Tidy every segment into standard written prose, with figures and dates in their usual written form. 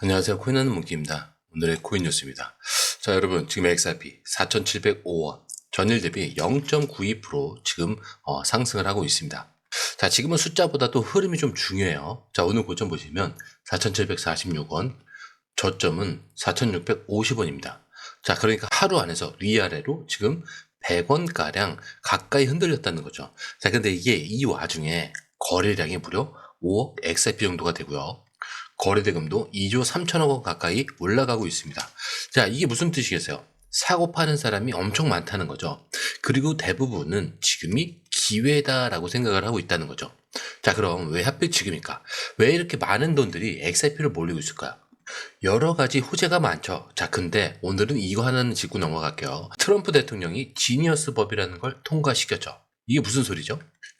안녕하세요. 코인하는 문기입니다. 오늘의 코인 뉴스입니다. 자, 여러분, 지금 XRP 4,705원, 전일 대비 0.92% 지금 상승을 하고 있습니다. 자, 지금은 숫자보다도 흐름이 좀 중요해요. 자, 오늘 고점 보시면 4,746원, 저점은 4,650원입니다. 자, 그러니까 하루 안에서 위아래로 지금 100원가량 가까이 흔들렸다는 거죠. 자, 근데 이게 이 와중에 거래량이 무려 5억 XRP 정도가 되고요. 거래대금도 2조 3천억 원 가까이 올라가고 있습니다. 자, 이게 무슨 뜻이겠어요? 사고 파는 사람이 엄청 많다는 거죠. 그리고 대부분은 지금이 기회다라고 생각을 하고 있다는 거죠. 자, 그럼 왜 하필 지금일까? 왜 이렇게 많은 돈들이 XRP를 몰리고 있을까요? 여러 가지 호재가 많죠. 자, 근데 오늘은 이거 하나는 짚고 넘어갈게요. 트럼프 대통령이 지니어스 법이라는 걸 통과시켰죠. 이게 무슨 소리죠?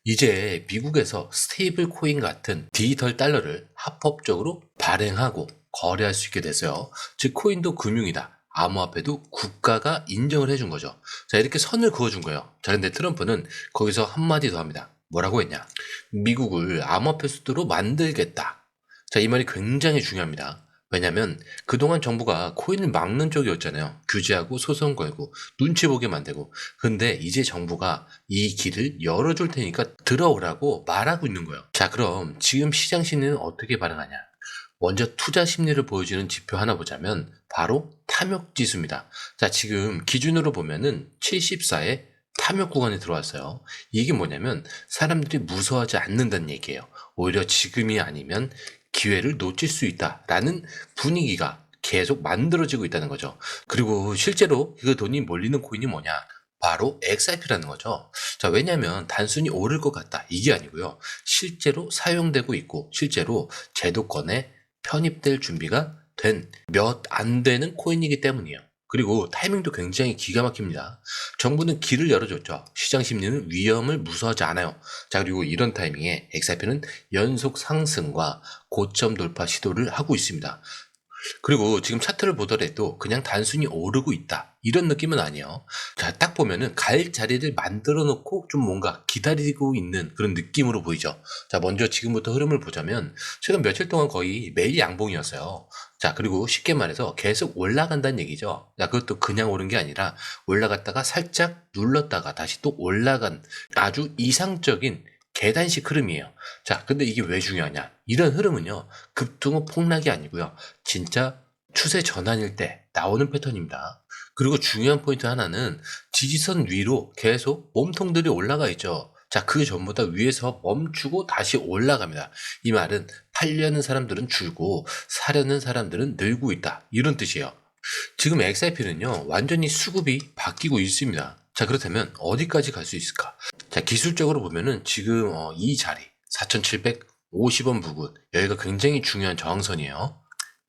이제 미국에서 스테이블 코인 같은 디지털 달러를 합법적으로 발행하고 거래할 수 있게 됐어요. 즉 코인도 금융이다. 암호화폐도 국가가 인정을 해준 거죠. 자, 이렇게 선을 그어준 거예요. 자, 근데 트럼프는 거기서 한마디 더 합니다. 뭐라고 했냐? 미국을 암호화폐 수도로 만들겠다. 자, 이 말이 굉장히 중요합니다. 왜냐면 그동안 정부가 코인을 막는 쪽이었잖아요. 규제하고 소송 걸고 눈치 보게 만들고. 근데 이제 정부가 이 길을 열어줄 테니까 들어오라고 말하고 있는 거예요. 자, 그럼 지금 시장 심리는 어떻게 반응하냐? 먼저 투자 심리를 보여주는 지표 하나 보자면 바로 탐욕 지수입니다. 자, 지금 기준으로 보면은 74에 탐욕 구간에 들어왔어요. 이게 뭐냐면 사람들이 무서워하지 않는다는 얘기예요. 오히려 지금이 아니면 기회를 놓칠 수 있다라는 분위기가 계속 만들어지고 있다는 거죠. 그리고 실제로 그 돈이 몰리는 코인이 뭐냐? 바로 XRP라는 거죠. 자, 왜냐하면 단순히 오를 것 같다 이게 아니고요. 실제로 사용되고 있고 실제로 제도권에 편입될 준비가 된 몇 안 되는 코인이기 때문이에요. 그리고 타이밍도 굉장히 기가 막힙니다. 정부는 길을 열어줬죠. 시장 심리는 위험을 무서워하지 않아요. 자, 그리고 이런 타이밍에 XRP는 연속 상승과 고점 돌파 시도를 하고 있습니다. 그리고 지금 차트를 보더라도 그냥 단순히 오르고 있다 이런 느낌은 아니에요. 자, 딱 보면은 갈 자리를 만들어 놓고 좀 뭔가 기다리고 있는 그런 느낌으로 보이죠. 자, 먼저 지금부터 흐름을 보자면 최근 며칠 동안 거의 매일 양봉이었어요. 자, 그리고 쉽게 말해서 계속 올라간다는 얘기죠. 자, 그것도 그냥 오른 게 아니라 올라갔다가 살짝 눌렀다가 다시 또 올라간 아주 이상적인 계단식 흐름이에요. 자, 근데 이게 왜 중요하냐? 이런 흐름은요, 급등은 폭락이 아니고요. 진짜 추세 전환일 때 나오는 패턴입니다. 그리고 중요한 포인트 하나는 지지선 위로 계속 몸통들이 올라가 있죠. 자, 그 전보다 위에서 멈추고 다시 올라갑니다. 이 말은 팔려는 사람들은 줄고 사려는 사람들은 늘고 있다. 이런 뜻이에요. 지금 XRP는요, 완전히 수급이 바뀌고 있습니다. 자, 그렇다면 어디까지 갈 수 있을까? 자, 기술적으로 보면은 지금 이 자리 4,750원 부근 여기가 굉장히 중요한 저항선이에요.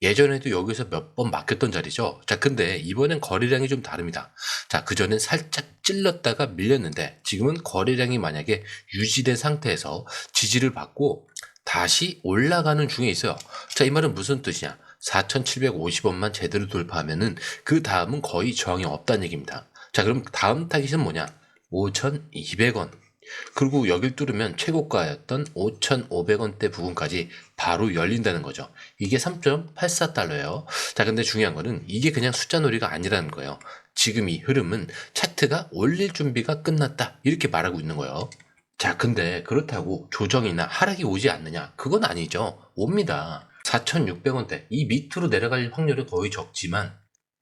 예전에도 여기서 몇 번 막혔던 자리죠. 자, 근데 이번엔 거래량이 좀 다릅니다. 자, 그전엔 살짝 찔렀다가 밀렸는데 지금은 거래량이 만약에 유지된 상태에서 지지를 받고 다시 올라가는 중에 있어요. 자, 이 말은 무슨 뜻이냐? 4,750원만 제대로 돌파하면은 그 다음은 거의 저항이 없다는 얘기입니다. 자, 그럼 다음 타깃은 뭐냐? 5,200원. 그리고 여길 뚫으면 최고가였던 5,500원대 부분까지 바로 열린다는 거죠. 이게 3.84달러예요. 자, 근데 중요한 거는 이게 그냥 숫자 놀이가 아니라는 거예요. 지금 이 흐름은 차트가 올릴 준비가 끝났다. 이렇게 말하고 있는 거예요. 자, 근데 그렇다고 조정이나 하락이 오지 않느냐? 그건 아니죠. 옵니다. 4,600원대. 이 밑으로 내려갈 확률은 거의 적지만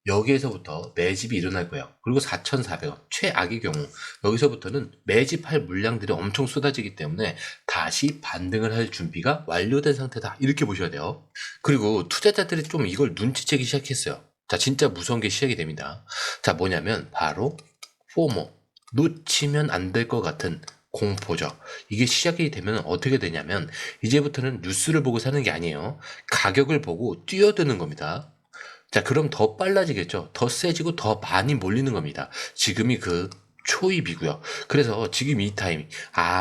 여기에서부터 매집이 일어날 거예요. 그리고 4,400원. 최악의 경우 여기서부터는 매집할 물량들이 엄청 쏟아지기 때문에 다시 반등을 할 준비가 완료된 상태다. 이렇게 보셔야 돼요. 그리고 투자자들이 좀 이걸 눈치채기 시작했어요. 자, 진짜 무서운 게 시작이 됩니다. 자, 뭐냐면 바로 포모. 놓치면 안 될 것 같은 공포죠. 이게 시작이 되면 어떻게 되냐면 이제부터는 뉴스를 보고 사는 게 아니에요. 가격을 보고 뛰어드는 겁니다. 자, 그럼 더 빨라지겠죠. 더 세지고 더 많이 몰리는 겁니다. 지금이 그 초입이고요. 그래서 지금 이 타이밍,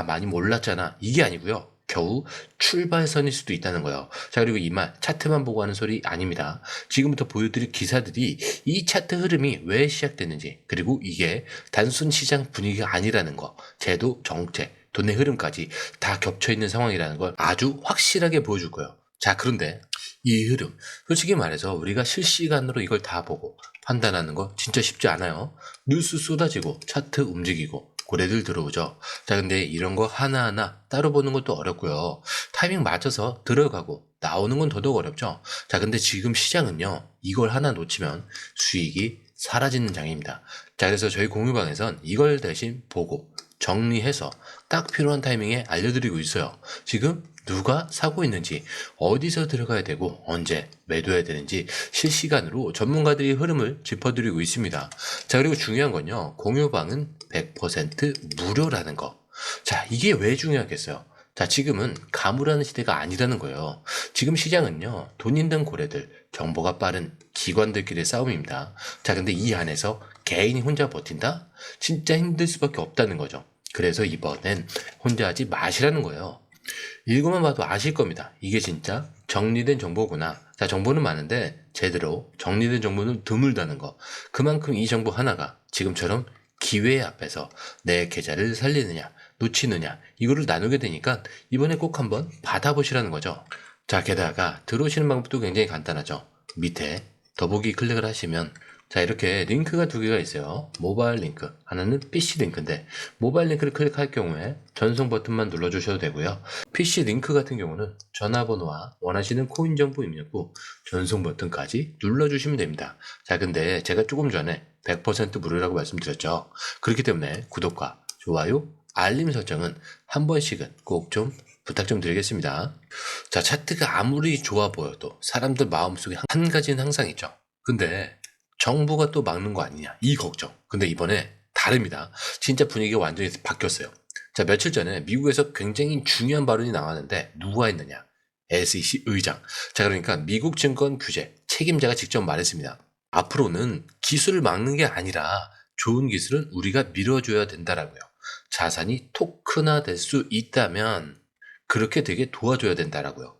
많이 몰랐잖아. 이게 아니고요. 겨우 출발선일 수도 있다는 거예요. 자, 그리고 이 말, 차트만 보고 하는 소리 아닙니다. 지금부터 보여드릴 기사들이 이 차트 흐름이 왜 시작됐는지, 그리고 이게 단순 시장 분위기가 아니라는 거, 제도, 정책, 돈의 흐름까지 다 겹쳐있는 상황이라는 걸 아주 확실하게 보여줄 거예요. 자, 그런데 이 흐름, 솔직히 말해서 우리가 실시간으로 이걸 다 보고 판단하는 거 진짜 쉽지 않아요. 뉴스 쏟아지고 차트 움직이고 고래들 들어오죠. 자, 근데 이런 거 하나하나 따로 보는 것도 어렵고요. 타이밍 맞춰서 들어가고 나오는 건 더더욱 어렵죠. 자, 근데 지금 시장은요, 이걸 하나 놓치면 수익이 사라지는 장입니다. 자, 그래서 저희 공유방에선 이걸 대신 보고 정리해서 딱 필요한 타이밍에 알려드리고 있어요. 지금 누가 사고 있는지, 어디서 들어가야 되고 언제 매도해야 되는지 실시간으로 전문가들이 흐름을 짚어드리고 있습니다. 자, 그리고 중요한 건요, 공유방은 100% 무료라는 거. 자, 이게 왜 중요하겠어요? 자, 지금은 가물하는 시대가 아니라는 거예요. 지금 시장은요, 돈 있는 고래들, 정보가 빠른 기관들끼리의 싸움입니다. 자, 근데 이 안에서 개인이 혼자 버틴다? 진짜 힘들 수밖에 없다는 거죠. 그래서 이번엔 혼자 하지 마시라는 거예요. 읽어만 봐도 아실 겁니다. 이게 진짜 정리된 정보구나. 자, 정보는 많은데 제대로 정리된 정보는 드물다는 거. 그만큼 이 정보 하나가 지금처럼 기회 앞에서 내 계좌를 살리느냐, 놓치느냐, 이거를 나누게 되니까 이번에 꼭 한번 받아보시라는 거죠. 자, 게다가 들어오시는 방법도 굉장히 간단하죠. 밑에 더보기 클릭을 하시면 자, 이렇게 링크가 두 개가 있어요. 모바일 링크, 하나는 PC 링크인데 모바일 링크를 클릭할 경우에 전송 버튼만 눌러주셔도 되고요. PC 링크 같은 경우는 전화번호와 원하시는 코인 정보 입력 후 전송 버튼까지 눌러주시면 됩니다. 자, 근데 제가 조금 전에 100% 무료라고 말씀드렸죠. 그렇기 때문에 구독과 좋아요, 알림 설정은 한 번씩은 꼭 좀 부탁 좀 드리겠습니다. 자, 차트가 아무리 좋아 보여도 사람들 마음속에 한 가지는 항상 있죠. 근데 정부가 또 막는 거 아니냐, 이 걱정. 근데 이번에 다릅니다. 진짜 분위기가 완전히 바뀌었어요. 자, 며칠 전에 미국에서 굉장히 중요한 발언이 나왔는데 누가 했느냐? SEC 의장. 자, 그러니까 미국 증권 규제 책임자가 직접 말했습니다. 앞으로는 기술을 막는 게 아니라 좋은 기술은 우리가 밀어줘야 된다라고요. 자산이 토큰화 될 수 있다면 그렇게 되게 도와줘야 된다라고요.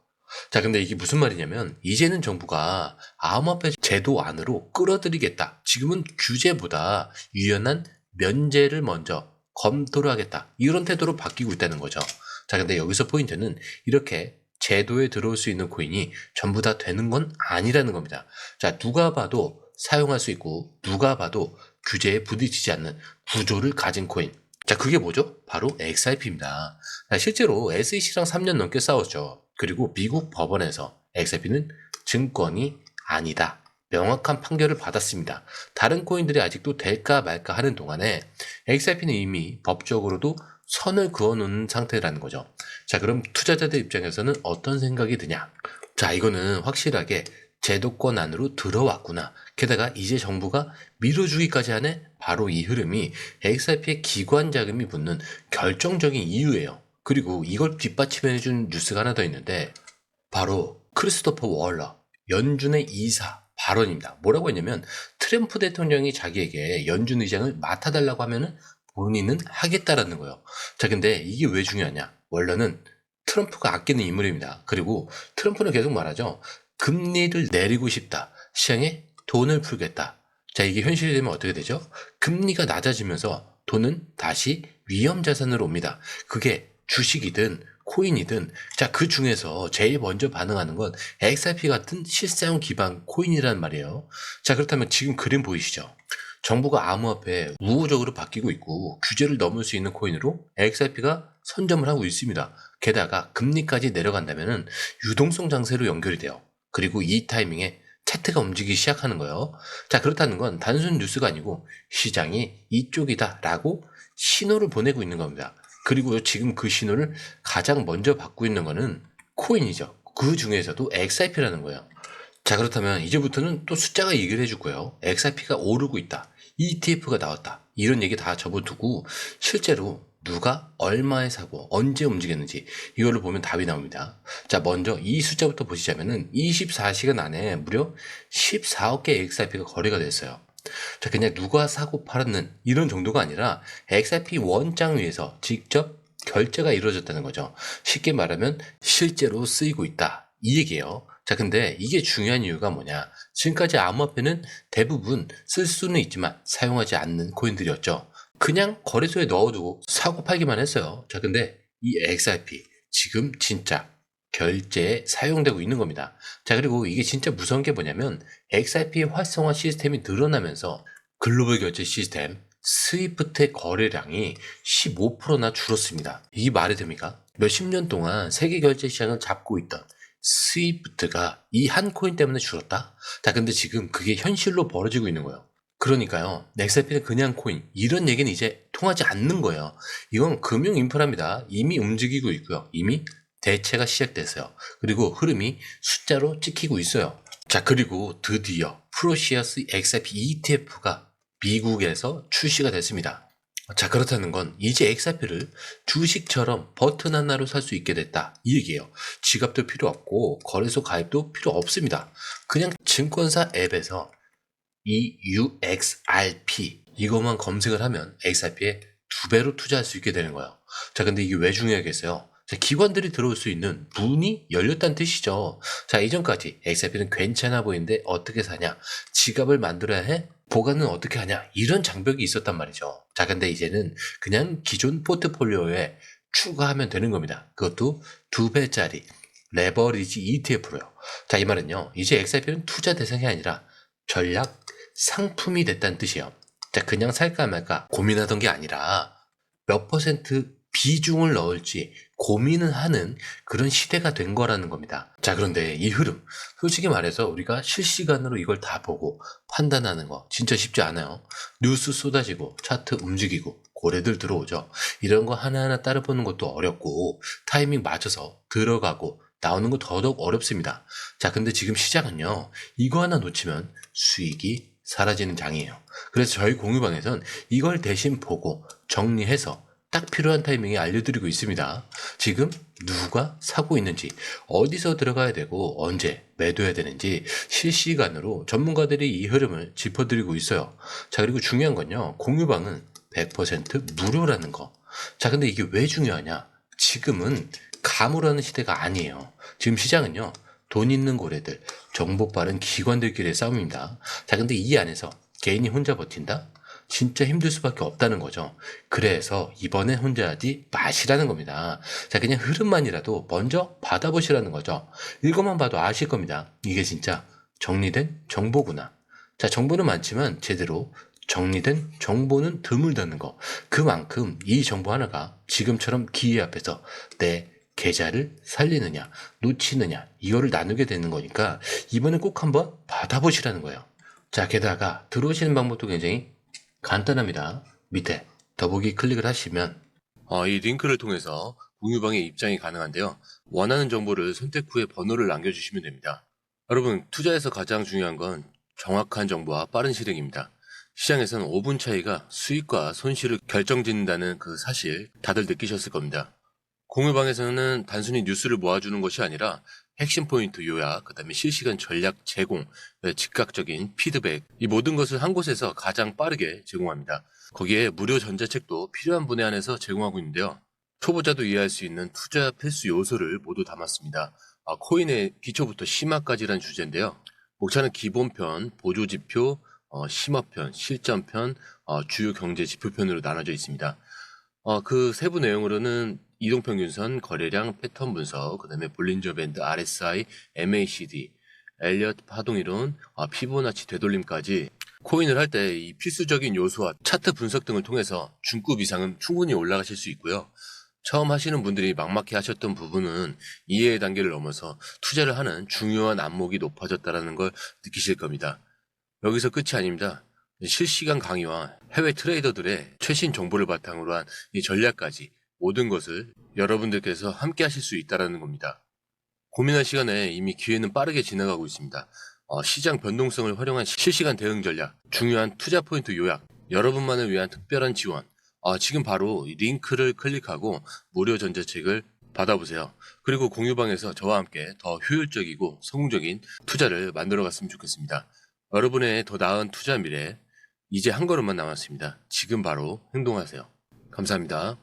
자, 근데 이게 무슨 말이냐면 이제는 정부가 암호화폐 제도 안으로 끌어들이겠다. 지금은 규제보다 유연한 면제를 먼저 검토를 하겠다. 이런 태도로 바뀌고 있다는 거죠. 자, 근데 여기서 포인트는 이렇게 제도에 들어올 수 있는 코인이 전부 다 되는 건 아니라는 겁니다. 자, 누가 봐도 사용할 수 있고 누가 봐도 규제에 부딪히지 않는 구조를 가진 코인. 자, 그게 뭐죠? 바로 XRP입니다. 실제로 SEC랑 3년 넘게 싸웠죠. 그리고 미국 법원에서 XRP는 증권이 아니다. 명확한 판결을 받았습니다. 다른 코인들이 아직도 될까 말까 하는 동안에 XRP는 이미 법적으로도 선을 그어놓은 상태라는 거죠. 자, 그럼 투자자들 입장에서는 어떤 생각이 드냐? 자, 이거는 확실하게 제도권 안으로 들어왔구나. 게다가 이제 정부가 밀어주기까지 하네? 바로 이 흐름이 XRP의 기관 자금이 붙는 결정적인 이유예요. 그리고 이걸 뒷받침해준 뉴스가 하나 더 있는데 바로 크리스토퍼 월러, 연준의 이사 발언입니다. 뭐라고 했냐면 트럼프 대통령이 자기에게 연준 의장을 맡아달라고 하면은 본인은 하겠다라는 거예요. 자, 근데 이게 왜 중요하냐? 월러는 트럼프가 아끼는 인물입니다. 그리고 트럼프는 계속 말하죠. 금리를 내리고 싶다. 시장에 돈을 풀겠다. 자, 이게 현실이 되면 어떻게 되죠? 금리가 낮아지면서 돈은 다시 위험자산으로 옵니다. 그게 주식이든 코인이든 자, 그 중에서 제일 먼저 반응하는 건 XRP 같은 실사용 기반 코인이란 말이에요. 자, 그렇다면 지금 그림 보이시죠? 정부가 암호화폐에 우호적으로 바뀌고 있고 규제를 넘을 수 있는 코인으로 XRP가 선점을 하고 있습니다. 게다가 금리까지 내려간다면 유동성 장세로 연결이 돼요. 그리고 이 타이밍에 차트가 움직이기 시작하는 거예요. 자, 그렇다는 건 단순 뉴스가 아니고 시장이 이쪽이다 라고 신호를 보내고 있는 겁니다. 그리고 지금 그 신호를 가장 먼저 받고 있는 거는 코인이죠. 그 중에서도 XRP라는 거예요. 자, 그렇다면 이제부터는 또 숫자가 얘기를 해줄 거예요. XRP가 오르고 있다. ETF가 나왔다. 이런 얘기 다 접어두고 실제로 누가 얼마에 사고 언제 움직였는지 이걸로 보면 답이 나옵니다. 자, 먼저 이 숫자부터 보시자면은 24시간 안에 무려 14억 개 XRP가 거래가 됐어요. 자, 그냥 누가 사고 팔았는 이런 정도가 아니라 XRP 원장 위에서 직접 결제가 이루어졌다는 거죠. 쉽게 말하면 실제로 쓰이고 있다. 이 얘기예요. 자, 근데 이게 중요한 이유가 뭐냐? 지금까지 암호화폐는 대부분 쓸 수는 있지만 사용하지 않는 코인들이었죠. 그냥 거래소에 넣어두고 사고 팔기만 했어요. 자, 근데 이 XRP 지금 진짜 결제에 사용되고 있는 겁니다. 자, 그리고 이게 진짜 무서운 게 뭐냐면 XRP 활성화 시스템이 늘어나면서 글로벌 결제 시스템 스위프트의 거래량이 15%나 줄었습니다. 이게 말이 됩니까? 몇십 년 동안 세계 결제 시장을 잡고 있던 스위프트가 이 한 코인 때문에 줄었다? 자, 근데 지금 그게 현실로 벌어지고 있는 거예요. 그러니까요, XRP는 그냥 코인, 이런 얘기는 이제 통하지 않는 거예요. 이건 금융 인프라입니다. 이미 움직이고 있고요. 이미 대체가 시작됐어요. 그리고 흐름이 숫자로 찍히고 있어요. 자, 그리고 드디어 프로시어스 XRP ETF가 미국에서 출시가 됐습니다. 자, 그렇다는 건 이제 XRP를 주식처럼 버튼 하나로 살 수 있게 됐다, 이 얘기예요. 지갑도 필요 없고 거래소 가입도 필요 없습니다. 그냥 증권사 앱에서 EUXRP 이것만 검색을 하면 XRP에 2배로 투자할 수 있게 되는 거예요. 자, 근데 이게 왜 중요하겠어요? 자, 기관들이 들어올 수 있는 문이 열렸다는 뜻이죠. 자, 이전까지 XRP는 괜찮아 보이는데 어떻게 사냐? 지갑을 만들어야 해? 보관은 어떻게 하냐? 이런 장벽이 있었단 말이죠. 자, 근데 이제는 그냥 기존 포트폴리오에 추가하면 되는 겁니다. 그것도 2배짜리 레버리지 ETF로요. 자, 이 말은요, 이제 XRP는 투자 대상이 아니라 전략 상품이 됐다는 뜻이에요. 자, 그냥 살까 말까 고민하던 게 아니라 몇 퍼센트 비중을 넣을지 고민을 하는 그런 시대가 된 거라는 겁니다. 자, 그런데 이 흐름, 솔직히 말해서 우리가 실시간으로 이걸 다 보고 판단하는 거 진짜 쉽지 않아요. 뉴스 쏟아지고 차트 움직이고 고래들 들어오죠. 이런 거 하나하나 따라보는 것도 어렵고 타이밍 맞춰서 들어가고 나오는 거 더더욱 어렵습니다. 자, 근데 지금 시장은요, 이거 하나 놓치면 수익이 사라지는 장이에요. 그래서 저희 공유방에선 이걸 대신 보고 정리해서 딱 필요한 타이밍에 알려드리고 있습니다. 지금 누가 사고 있는지, 어디서 들어가야 되고 언제 매도해야 되는지 실시간으로 전문가들이 이 흐름을 짚어드리고 있어요. 자, 그리고 중요한 건요, 공유방은 100% 무료라는 거. 자, 근데 이게 왜 중요하냐? 지금은 가물하는 시대가 아니에요. 지금 시장은요, 돈 있는 고래들, 정보 빠른 기관들끼리의 싸움입니다. 자, 근데 이 안에서 개인이 혼자 버틴다? 진짜 힘들 수밖에 없다는 거죠. 그래서 이번엔 혼자 하지 마시라는 겁니다. 자, 그냥 흐름만이라도 먼저 받아보시라는 거죠. 이것만 봐도 아실 겁니다. 이게 진짜 정리된 정보구나. 자, 정보는 많지만 제대로 정리된 정보는 드물다는 거. 그만큼 이 정보 하나가 지금처럼 기회 앞에서 내 계좌를 살리느냐 놓치느냐 이거를 나누게 되는 거니까 이번엔 꼭 한번 받아보시라는 거예요. 자, 게다가 들어오시는 방법도 굉장히 간단합니다. 밑에 더보기 클릭을 하시면 이 링크를 통해서 공유방에 입장이 가능한데요. 원하는 정보를 선택 후에 번호를 남겨주시면 됩니다. 여러분, 투자에서 가장 중요한 건 정확한 정보와 빠른 실행입니다. 시장에서는 5분 차이가 수익과 손실을 결정짓는다는 그 사실 다들 느끼셨을 겁니다. 공유방에서는 단순히 뉴스를 모아주는 것이 아니라 핵심 포인트 요약, 그 다음에 실시간 전략 제공, 즉각적인 피드백, 이 모든 것을 한 곳에서 가장 빠르게 제공합니다. 거기에 무료 전자책도 필요한 분에 한해서 제공하고 있는데요. 초보자도 이해할 수 있는 투자 필수 요소를 모두 담았습니다. 코인의 기초부터 심화까지란 주제인데요. 목차는 기본편, 보조지표, 심화편, 실전편, 주요 경제 지표편으로 나눠져 있습니다. 그 세부 내용으로는 이동평균선, 거래량, 패턴 분석, 그 다음에 볼린저 밴드, RSI, MACD, 엘리엇 파동이론, 피보나치 되돌림까지 코인을 할 때 이 필수적인 요소와 차트 분석 등을 통해서 중급 이상은 충분히 올라가실 수 있고요. 처음 하시는 분들이 막막해 하셨던 부분은 이해의 단계를 넘어서 투자를 하는 중요한 안목이 높아졌다는 걸 느끼실 겁니다. 여기서 끝이 아닙니다. 실시간 강의와 해외 트레이더들의 최신 정보를 바탕으로 한 이 전략까지 모든 것을 여러분들께서 함께 하실 수 있다는 겁니다. 고민할 시간에 이미 기회는 빠르게 지나가고 있습니다. 시장 변동성을 활용한 실시간 대응 전략, 중요한 투자 포인트 요약, 여러분만을 위한 특별한 지원, 지금 바로 이 링크를 클릭하고 무료 전자책을 받아보세요. 그리고 공유방에서 저와 함께 더 효율적이고 성공적인 투자를 만들어갔으면 좋겠습니다. 여러분의 더 나은 투자 미래, 이제 한 걸음만 남았습니다. 지금 바로 행동하세요. 감사합니다.